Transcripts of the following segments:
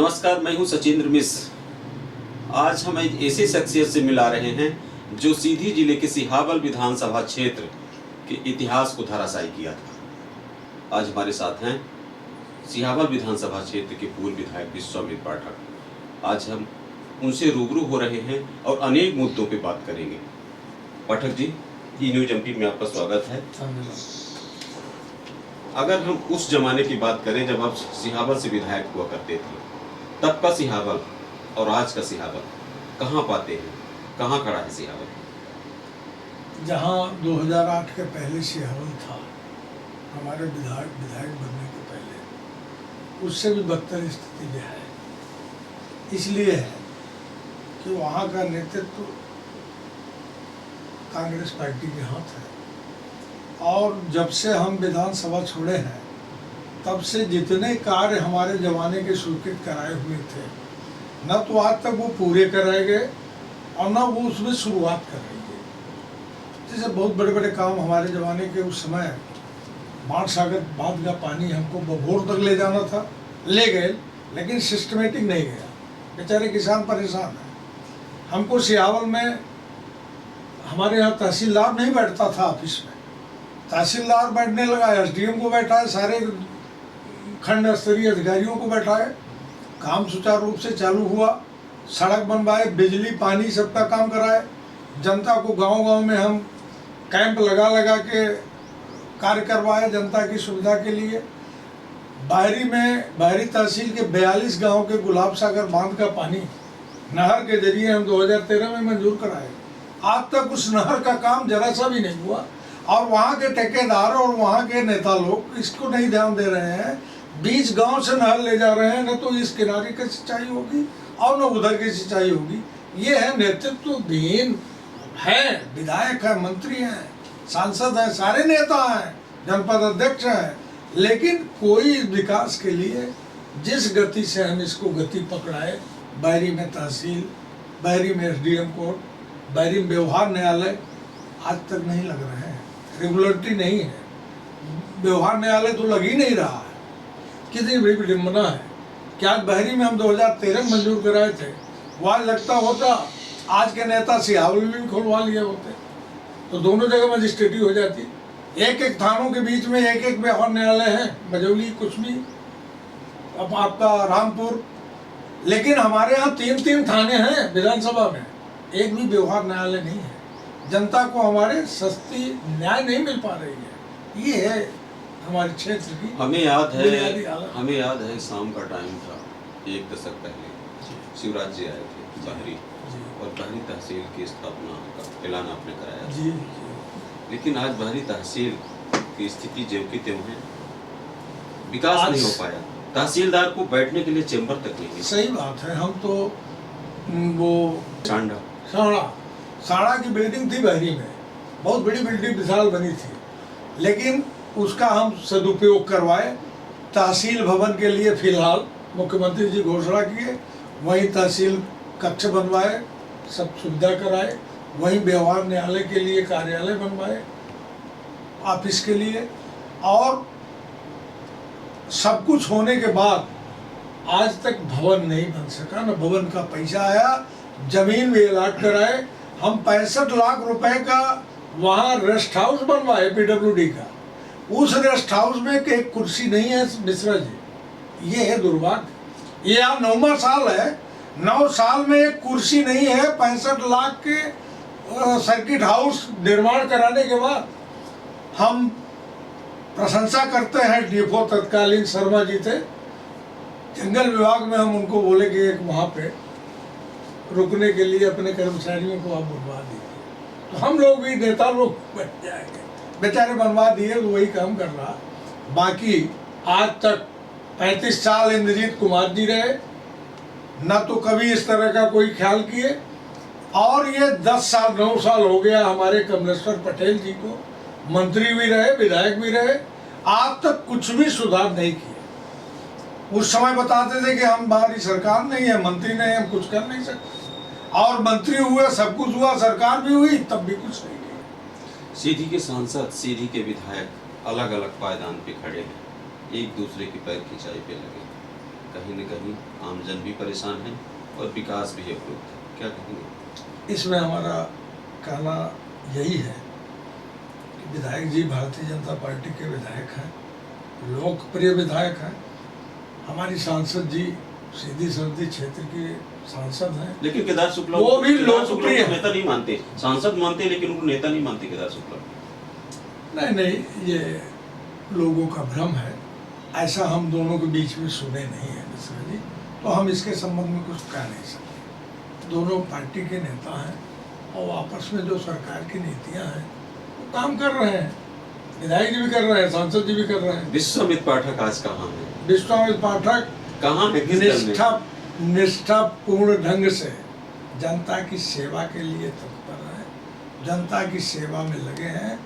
नमस्कार, मैं हूं सचिंद्र मिश्र। आज हम एक ऐसी शख्सियत से मिला रहे हैं जो सीधी जिले के सिहावल विधानसभा क्षेत्र के इतिहास को धराशायी किया था। आज हमारे साथ हैं सिहावल विधानसभा क्षेत्र के पूर्व विधायक विश्वामित्र पाठक। आज हम उनसे रूबरू हो रहे हैं और अनेक मुद्दों पर बात करेंगे। पाठक जी, ई न्यूज एमपी में आपका स्वागत है। अगर हम उस जमाने की बात करें जब आप सिहावल से विधायक हुआ करते थे, तब का सिहावल और आज का सिहावल कहाँ पाते हैं, कहाँ खड़ा है सिहावल? जहाँ 2008 के पहले सिहावल था, हमारे विधायक बनने के पहले, उससे भी बदतर स्थिति में है। इसलिए है कि वहाँ का नेतृत्व कांग्रेस पार्टी के हाथ है और जब से हम विधानसभा छोड़े हैं तब से जितने कार्य हमारे जमाने के स्वीकृत कराए हुए थे, न तो आज तक वो पूरे कराए गए और न वो उसमें शुरुआत कर रही है। जैसे बहुत बड़े बड़े काम हमारे जमाने के उस समय बाढ़ सागर बांध का पानी हमको बभोर तक ले जाना था, ले गए, लेकिन सिस्टमेटिक नहीं गया। बेचारे किसान परेशान हैं। हमको सिहावल में हमारे यहाँ तहसीलदार नहीं बैठता था ऑफिस में, तहसीलदार बैठने लगा, एसडीएम को बैठाए, सारे खंड स्तरीय अधिकारियों को बैठाए। काम सुचारू रूप से चालू हुआ, सड़क बनवाए, बिजली पानी सबका काम कराए। जनता को गांव-गांव में हम कैंप लगा के कार्य करवाए जनता की सुविधा के लिए। बाहरी तहसील के 42 गांव के गुलाब सागर बांध का पानी नहर के जरिए हम 2013 में मंजूर कराए। आज तक उस नहर का काम जरा सा भी नहीं हुआ और वहाँ के ठेकेदार और वहाँ के नेता लोग इसको नहीं ध्यान दे रहे हैं। 20 गांव से नहर ले जा रहे हैं, न तो इस किनारे की सिंचाई होगी और न उधर की सिंचाई होगी। ये है नेतृत्वहीन है। विधायक है, मंत्री हैं, सांसद हैं, सारे नेता हैं, जनपद अध्यक्ष हैं, लेकिन कोई विकास के लिए जिस गति से हम इसको गति पकड़ाए, बहरी में तहसील, बहरी में एसडीएम कोर्ट, बहरी में व्यवहार न्यायालय, आज तक नहीं लग रहे हैं। रेगुलरिटी नहीं है। व्यवहार न्यायालय तो लग ही नहीं रहा है। कितनी बड़ी विडंबना है कि आज बहरी में हम 2013 में मंजूर कराए थे, वहाँ लगता होता आज के नेता सिहावल में भी खुलवा लिए होते तो दोनों जगह मजिस्ट्रेटी हो जाती। एक एक थानों के बीच में एक एक व्यवहार न्यायालय है, बजौली, कुछमी, अब आपका रामपुर, लेकिन हमारे यहाँ 3-3 थाने हैं विधानसभा में, एक भी व्यवहार न्यायालय नहीं है। जनता को हमारे सस्ती न्याय नहीं मिल पा रही है। ये है हमारे क्षेत्र की। हमें याद है शाम का टाइम था, 1 दशक पहले शिवराज जी आए थे बहरी और बहरी तहसील की स्थापना का ऐलान आपने कराया जी। लेकिन आज बहरी तहसील की स्थिति ज्यों की त्यों है, विकास नहीं हो पाया। तहसीलदार को बैठने के लिए चेंबर तक नहीं। सही बात है। हम तो वो साड़ा की बिल्डिंग थी बहरी में, बहुत बड़ी बिल्डिंग विशाल बनी थी, लेकिन उसका हम सदुपयोग करवाए। तहसील भवन के लिए फिलहाल मुख्यमंत्री जी घोषणा किए, वहीं तहसील कक्ष बनवाए, सब सुविधा कराए, वहीं व्यवहार न्यायालय के लिए कार्यालय बनवाए ऑफिस के लिए, और सब कुछ होने के बाद आज तक भवन नहीं बन सका, न भवन का पैसा आया। जमीन भी अलाट कराए। हम 65 लाख रुपए का वहाँ रेस्ट हाउस बनवाए पीडब्ल्यूडी का, उस रेस्ट हाउस में एक कुर्सी नहीं है मिश्रा जी। ये है दुर्भाग्य। ये आप 9वां साल है, 9 साल में एक कुर्सी नहीं है। 65 लाख के सर्किट हाउस निर्माण कराने के बाद हम प्रशंसा करते हैं। डीएफओ तत्कालीन शर्मा जी थे, जंगल विभाग में हम उनको बोले कि एक वहाँ पे रुकने के लिए अपने कर्मचारियों को आप बनवा दीजिए, तो हम लोग भी नेता लोग बन जाएंगे। बेचारे बनवा दिए, तो वही काम कर रहा। बाकी आज तक 35 साल इंद्रजीत कुमार जी रहे, न तो कभी इस तरह का कोई ख्याल किए, और ये 9 साल हो गया हमारे कमलेश्वर पटेल जी को, मंत्री भी रहे, विधायक भी रहे, आज तक कुछ भी सुधार नहीं किए। उस समय बताते थे कि हम हमारी सरकार नहीं है, मंत्री नहीं, हम कुछ कर नहीं सकते, और मंत्री हुए, सब कुछ हुआ, सरकार भी हुई, तब भी कुछ नहीं किया। सीधी के सांसद, सीधी के विधायक अलग अलग पायदान पे खड़े हैं, एक दूसरे की पैर खिंचाई पे लगे। कहीं न कहीं आमजन भी परेशान है और विकास भी अवरुद्ध है, क्या कहेंगे? इसमें हमारा कहना यही है कि विधायक जी भारतीय जनता पार्टी के विधायक हैं, लोकप्रिय विधायक हैं। हमारी सांसद जी सीधी संसदीय क्षेत्र के सांसद हैं, लेकिन केदार शुक्ला वो भी केदार शुक्ला लोकप्रिय को है। नेता नहीं मानते, सांसद मानते हैं लेकिन उनको नेता नहीं मानते केदार शुक्ला। नहीं नहीं, ये लोगों का भ्रम है, ऐसा हम दोनों के बीच में सुने नहीं है मिश्रा जी, तो हम इसके संबंध में कुछ कह नहीं सकते। दोनों पार्टी के नेता हैं और आपस में जो सरकार की नीतियां हैं वो काम कर रहे हैं, विधायक जी भी कर रहे हैं, सांसद जी भी कर रहे हैं। विश्वामित्र पाठक आज कहाँ है? विश्वामित्र पाठक कहाँ है, किस दल में? निष्ठापूर्ण ढंग से जनता की सेवा के लिए तत्पर हैं, जनता की सेवा में लगे हैं।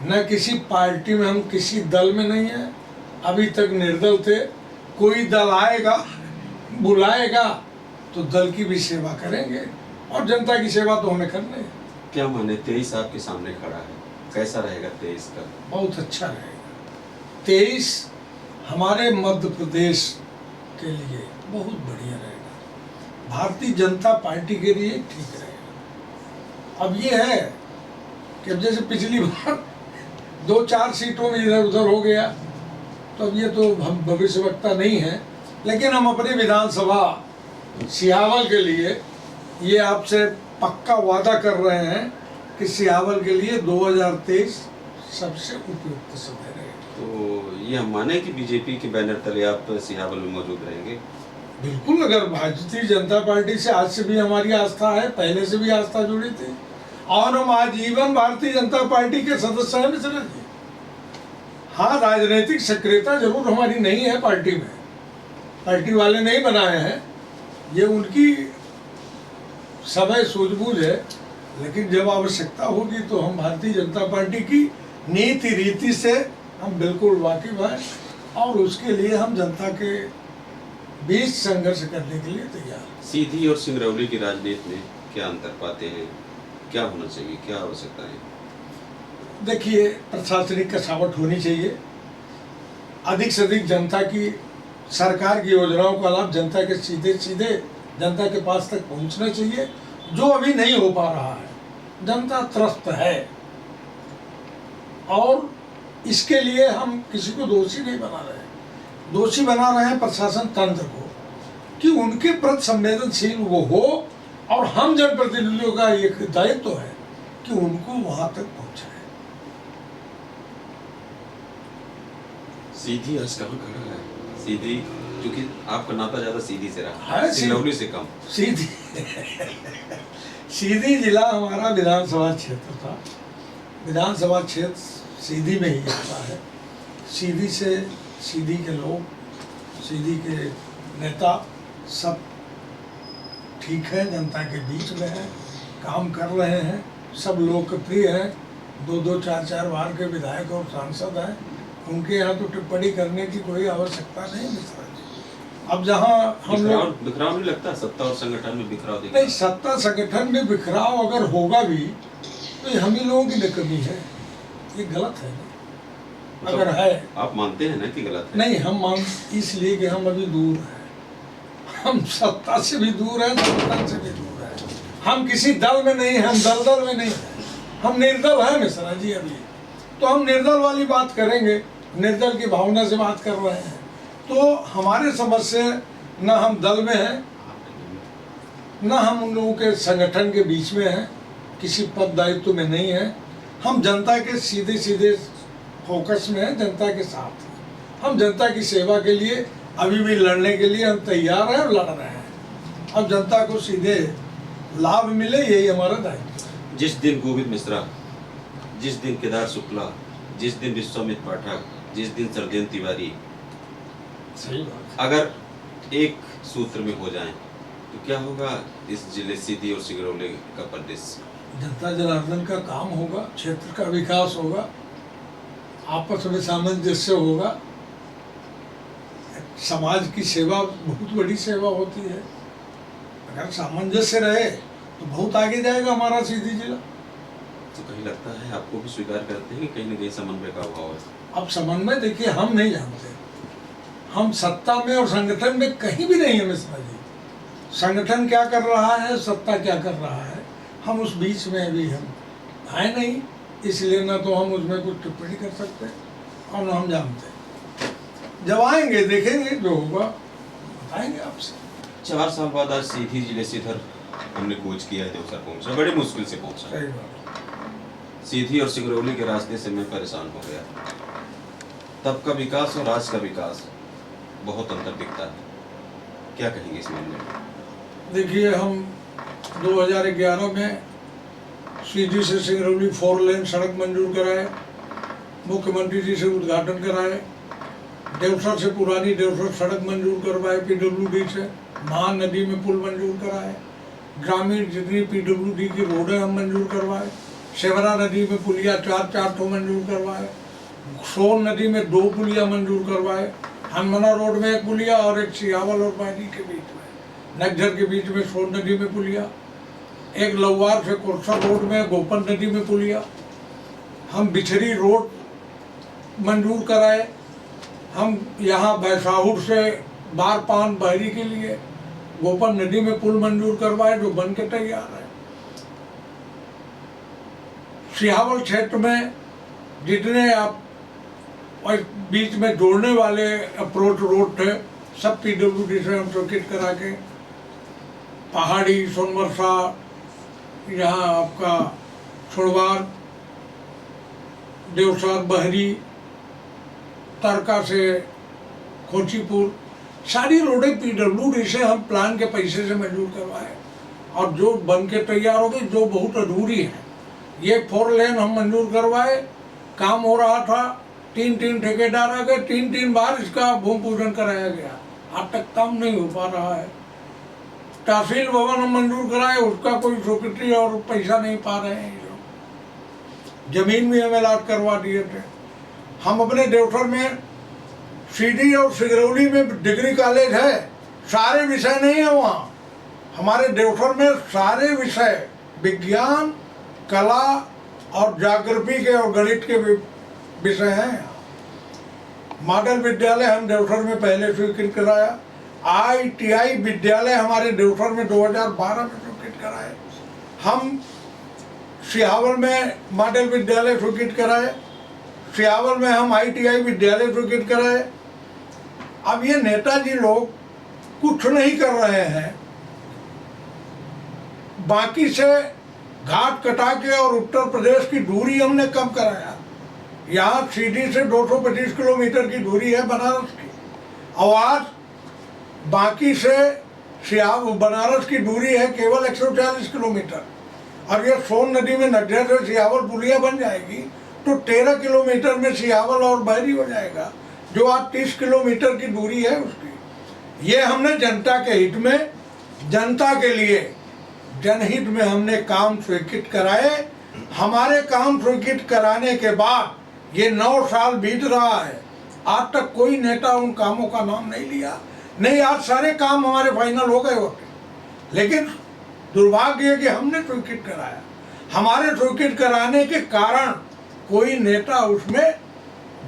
न किसी पार्टी में, हम किसी दल में नहीं है, अभी तक निर्दल थे। कोई दल आएगा बुलाएगा तो दल की भी सेवा करेंगे और जनता की सेवा तो हमें करनी है। क्या माने 23 आपके सामने खड़ा है, कैसा रहेगा 23 का? बहुत अच्छा रहेगा। 23 हमारे मध्य प्रदेश के लिए बहुत बढ़िया रहेगा, भारतीय जनता पार्टी के लिए ठीक रहेगा। अब ये है कि अब जैसे पिछली बार 2-4 सीटों में इधर उधर हो गया, तो अब ये तो हम भविष्यवक्ता नहीं है, लेकिन हम अपनी विधानसभा सियावल के लिए ये आपसे पक्का वादा कर रहे हैं कि सियावल के लिए 2023 सबसे उपयुक्त समय रहेगा। तो ये हम माने कि बीजेपी के बैनर तले आप सिहावल में मौजूद रहेंगे? बिल्कुल, अगर भारतीय जनता पार्टी से आज से भी हमारी आस्था है, पहले से भी आस्था जुड़ी थी और हम आजीवन भारतीय जनता पार्टी के सदस्य हैं मिश्रा जी। हाँ, राजनीतिक सक्रियता जरूर हमारी नहीं है पार्टी में, पार्टी वाले नहीं बनाए हैं, ये उनकी समय सूझबूझ है, लेकिन जब आवश्यकता होगी तो हम भारतीय जनता पार्टी की नीति रीति से हम बिल्कुल वाकिफ हैं और उसके लिए हम जनता के बीच संघर्ष करने के लिए तैयार हैं। सीधी और सिंगरौली की राजनीति में क्या अंतर पाते हैं, क्या होना चाहिए, क्या आवश्यकता है? देखिए, प्रशासनिक कसावट होनी चाहिए, अधिक से अधिक जनता की, सरकार की योजनाओं का लाभ जनता के सीधे सीधे जनता के पास तक पहुंचना चाहिए, जो अभी नहीं हो पा रहा है। जनता त्रस्त है और इसके लिए हम किसी को दोषी नहीं बना रहे, दोषी बना रहे हैं प्रशासन तंत्र को कि उनके प्रति संवेदनशील वो हो, और हम जनप्रतिनिधियों का एक दायित्व तो है कि उनको वहां तक पहुंचाए। सीधी आज कहाँ खड़ा है? सीधी, क्योंकि आपका नाता ज्यादा सीधी से रहा है, है, सिंगरौली से कम। सीधी सीधी जिला हमारा विधानसभा क्षेत्र था, विधानसभा क्षेत्र सीधी में ही आता है। सीधी से, सीधी के लोग, सीधी के नेता सब ठीक है, जनता के बीच में है, काम कर रहे हैं, सब लोकप्रिय हैं, 2-2, 4-4 बार के विधायक और सांसद हैं, उनके यहाँ तो टिप्पणी करने की कोई आवश्यकता नहीं मिश्रा जी। अब जहाँ हम लोग बिखराव नहीं लगता, सत्ता और संगठन में बिखराव दिखता? नहीं, सत्ता संगठन में बिखराव अगर होगा भी तो ये हम ही लोगों की कमी है, ये गलत है ना। अगर है, आप मानते हैं ना कि गलत है? नहीं, हम मान इसलिए कि हम अभी दूर हैं, हम सत्ता से भी दूर हैं, संगठन से भी दूर हैं, हम किसी दल में नहीं, हम दलदल में नहीं हैं, हम निर्दल हैं मिश्रा जी। अभी तो हम निर्दल वाली बात करेंगे, निर्दल की भावना से बात कर रहे हैं, तो हमारे समझ से न हम दल में हैं, न हम उन लोगों के संगठन के बीच में हैं, किसी पद दायित्व में नहीं है, हम जनता के सीधे सीधे फोकस में हैं, जनता के साथ हैं। हम जनता की सेवा के लिए अभी भी लड़ने के लिए हम तैयार हैं और लड़ रहे हैं। अब जनता को सीधे लाभ मिले, यही हमारा दायित्व है। जिस दिन गोविंद मिश्रा, जिस दिन केदार शुक्ला, जिस दिन विश्वामित्र पाठक, जिस दिन सरदेन तिवारी, सही बात, अगर एक सूत्र में हो जाएं तो क्या होगा इस जिले सीधी और सिंगरौली का परिदृश्य? जनता जनार्दन का काम होगा, क्षेत्र का विकास होगा, आपस में सामंजस्य होगा, समाज की सेवा बहुत बड़ी सेवा होती है। अगर सामंजस्य रहे तो बहुत आगे जाएगा हमारा सीधी जिला। तो कहीं लगता है आपको भी स्वीकार करते हैं कि कहीं न कहीं समन्वय का अभाव है? अब समन्वय देखिए, हम नहीं जानते, हम सत्ता में और संगठन में कहीं भी नहीं है मिश्रा जी। संगठन क्या कर रहा है, सत्ता क्या कर रहा है, हम उस बीच में भी हम आए नहीं, इसलिए ना तो हम उसमें कुछ टिप्पणी कर सकते और ना हम जानते। जब आएंगे देखेंगे जो होगा बताएंगे आपसे। 4 साल बाद आज सीधी जिले से इधर हमने कूच किया है, देवसर पहुंचा, बड़ी मुश्किल से पहुंचा। सही बात। सीधी और सिंगरौली के रास्ते से मैं परेशान हो गया। तब का विकास और आज का विकास बहुत अंतर दिखता है। क्या कहेंगे इस मामले में? देखिए, हम 2011 में सीधी से सिंगरौली 4 लेन सड़क मंजूर कराए, मुख्यमंत्री जी से उद्घाटन कराए, देवसर से पुरानी देवसर सड़क मंजूर करवाए पीडब्ल्यूडी से, महानदी में पुल मंजूर कराए, ग्रामीण जितनी पीडब्ल्यूडी की रोडें हम मंजूर करवाए, सेवरा नदी में पुलिया 4 ठो मंजूर करवाए, सोन नदी में 2 पुलिया मंजूर करवाए, हनुमना रोड में 1 पुलिया और एक सियावल और बाड़ी के बीच में, नगझर के बीच में सोन नदी में पुलिया, एक लौवार से कोरसर रोड में गोपन नदी में पुलिया, हम बिछड़ी रोड मंजूर कराए, हम यहाँ बैसाहुर से बारपान बहरी के लिए गोपन नदी में पुल मंजूर करवाए जो बन के तैयार है। सियावल क्षेत्र में जितने आप और बीच में जोड़ने वाले अप्रोच रोड थे सब पीडब्ल्यूडी से हम स्वीकृत करा के पहाड़ी, सोनवर्षा, यहाँ आपका सुरवार, देवसर, बहरी, तरका से खोचीपुर, सारी रोडें पीडब्ल्यूडी से हम प्लान के पैसे से मंजूर करवाए और जो बन के तैयार हो गई, जो बहुत अधूरी है। ये 4 लेन हम मंजूर करवाए, काम हो रहा था, 3 ठेकेदार आ गए, 3 बार इसका भूमि पूजन कराया गया, आज तक काम नहीं हो पा रहा है। तहसील भवन हम मंजूर कराए, उसका कोई स्वीकृति और पैसा नहीं पा रहे हैं ये लोग। जमीन भी हमें अलॉट करवा दिए थे। हम अपने देवसर में सीधी और सिंगरौली में डिग्री कॉलेज है, सारे विषय नहीं है वहाँ। हमारे देवसर में सारे विषय विज्ञान, कला और ज्योग्राफी के और गणित के विषय हैं। मॉडल विद्यालय हम देवसर में पहले स्वीकृत कराया, ITI विद्यालय हमारे देवसर में 2012 में स्वीकृत कराए, हम सियावल में मॉडल विद्यालय स्वीकृत कराए, सियावल में हम ITI विद्यालय स्वीकृत कराए। अब ये नेताजी लोग कुछ नहीं कर रहे हैं, बाकी से घाट कटा के और उत्तर प्रदेश की दूरी हमने कम कराया। यहाँ सीधी से 225 किलोमीटर की दूरी है बनारस की, और आज बाकी से बनारस की दूरी है केवल 140 किलोमीटर। अब ये सोन नदी में नगझर से सियावल पुलिया बन जाएगी तो 13 किलोमीटर में सियावल और बहरी हो जाएगा, जो आज 30 किलोमीटर की दूरी है उसकी। ये हमने जनता के हित में, जनता के लिए, जनहित में हमने काम स्वीकृत कराए। हमारे काम स्वीकृत कराने के बाद ये 9 साल बीत रहा है, आज तक कोई नेता उन कामों का नाम नहीं लिया। नहीं, आज सारे काम हमारे फाइनल हो गए होते, लेकिन दुर्भाग्य है कि हमने स्वीकृत कराया। हमारे स्वीकृत कराने के कारण कोई नेता उसमें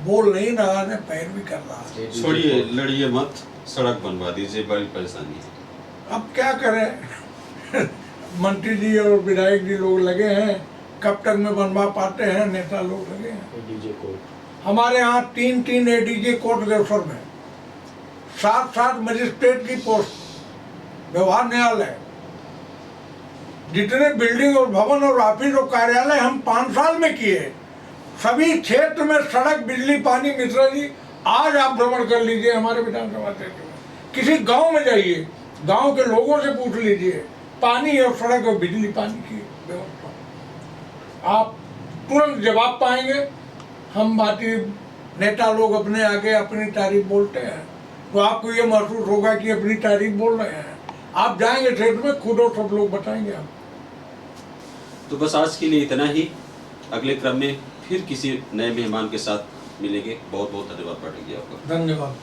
बोल नहीं रहा है, पैरवी कर रहा है। छोड़िए, लड़िए मत, सड़क बनवा दीजिए, बड़ी परेशानी है। अब क्या करें मंत्री जी और विधायक जी लोग लगे हैं, कब तक में बनवा पाते हैं, नेता लोग लगे हैं। डीजे कोर्ट हमारे यहाँ 3 ADJ कोर्ट देवसर में, 7 मजिस्ट्रेट की पोस्ट, व्यवहार न्यायालय, जितने बिल्डिंग और भवन और ऑफिस और कार्यालय हम 5 साल में किए। सभी क्षेत्र में सड़क, बिजली, पानी। मिश्रा जी, आज आप भ्रमण कर लीजिए हमारे विधानसभा क्षेत्र में, किसी गांव में जाइए, गांव के लोगों से पूछ लीजिए, पानी और सड़क और बिजली पानी की व्यवस्था, आप तुरंत जवाब पाएंगे। हम बाकी नेता लोग अपने आगे अपनी तारीफ बोलते हैं तो आपको ये महसूस होगा कि अपनी तारीफ बोल रहे हैं। आप जाएंगे क्षेत्र में, खुद और सब लोग बताएंगे आप। तो बस आज के लिए इतना ही। अगले क्रम में फिर किसी नए मेहमान के साथ मिलेंगे। बहुत बहुत धन्यवाद पाठक जी आपका। धन्यवाद।